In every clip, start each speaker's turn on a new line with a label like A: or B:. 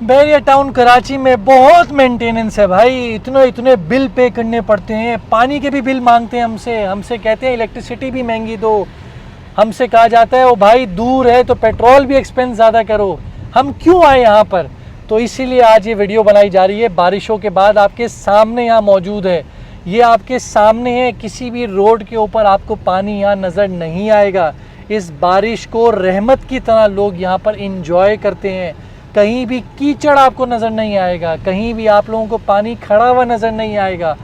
A: Bairiya town Karachi में बहुत maintenance है भाई, इतने इतने बिल पे करने पड़ते हैं, पानी के भी बिल मांगते हैं हमसे कहते हैं इलेक्ट्रिसिटी भी महंगी दो। हमसे कहा जाता है ओ भाई दूर है तो पेट्रोल भी एक्सपेंस ज़्यादा करो। हम क्यों आए यहाँ पर? तो इसीलिए आज ये वीडियो बनाई जा रही है। बारिशों के बाद आपके सामने यहाँ मौजूद है, ये आपके सामने है। किसी भी रोड के ऊपर आपको पानी यहाँ नज़र नहीं आएगा। इस बारिश को रहमत की तरह लोग यहाँ पर इंजॉय करते हैं। कहीं भी कीचड़ आपको नज़र नहीं आएगा, कहीं भी आप लोगों को पानी खड़ा हुआ नज़र नहीं आएगा।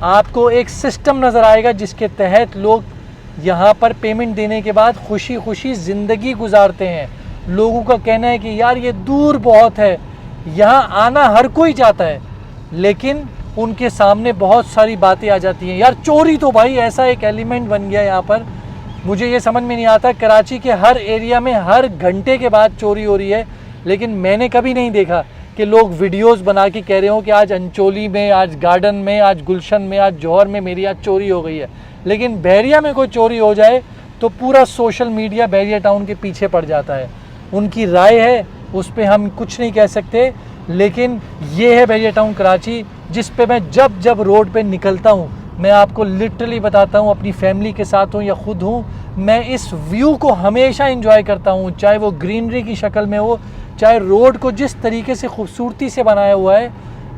A: आपको एक सिस्टम नज़र आएगा जिसके तहत लोग यहाँ पर पेमेंट देने के बाद खुशी खुशी ज़िंदगी गुजारते हैं। लोगों का कहना है कि यार ये दूर बहुत है, यहाँ आना हर कोई चाहता है, लेकिन उनके सामने बहुत सारी बातें आ जाती हैं। यार चोरी तो भाई ऐसा एक एलिमेंट बन गया यहाँ पर, मुझे ये समझ में नहीं आता। कराची के हर एरिया में हर घंटे के बाद चोरी हो रही है, लेकिन मैंने कभी नहीं देखा कि लोग वीडियोस बना के कह रहे हो कि आज अंचोली में, आज गार्डन में, आज गुलशन में, आज जौहर में मेरी आज चोरी हो गई है। लेकिन बैरिया में कोई चोरी हो जाए तो पूरा सोशल मीडिया बैरिया टाउन के पीछे पड़ जाता है। उनकी राय है, उस पर हम कुछ नहीं कह सकते, लेकिन ये है बैरिया टाउन कराची, जिस पे मैं जब जब रोड पे निकलता हूँ मैं आपको लिटरली बताता हूँ, अपनी फैमिली के साथ हूँ या खुद हूँ, मैं इस व्यू को हमेशा एंजॉय करता हूँ। चाहे वो ग्रीनरी की शक्ल में हो, चाहे रोड को जिस तरीके से खूबसूरती से बनाया हुआ है,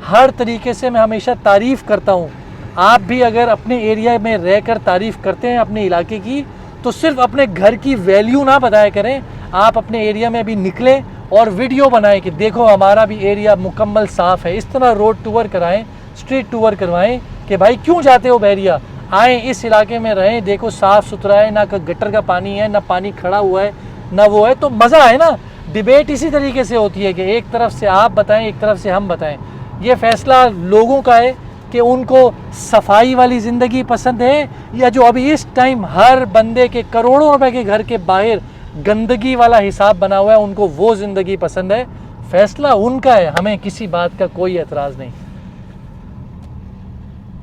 A: हर तरीके से मैं हमेशा तारीफ़ करता हूँ। आप भी अगर अपने एरिया में रहकर तारीफ़ करते हैं अपने इलाके की, तो सिर्फ अपने घर की वैल्यू ना बताया करें। आप अपने एरिया में भी निकलें और वीडियो बनाएं कि देखो हमारा भी एरिया मुकम्मल साफ़ है। इस तरह रोड टूर कराएं, स्ट्रीट टूर करवाएं कि भाई क्यों जाते हो बैरिया, आएँ इस इलाके में रहें, देखो साफ़ सुथरा है, ना गटर का पानी है, ना पानी खड़ा हुआ है, ना वो है, तो मज़ा है ना। डिबेट इसी तरीके से होती है कि एक तरफ से आप बताएं, एक तरफ से हम बताएं। ये फ़ैसला लोगों का है कि उनको सफाई वाली ज़िंदगी पसंद है, या जो अभी इस टाइम हर बंदे के करोड़ों रुपए के घर के बाहर गंदगी वाला हिसाब बना हुआ है, उनको वो ज़िंदगी पसंद है। फ़ैसला उनका है, हमें किसी बात का कोई एतराज़ नहीं।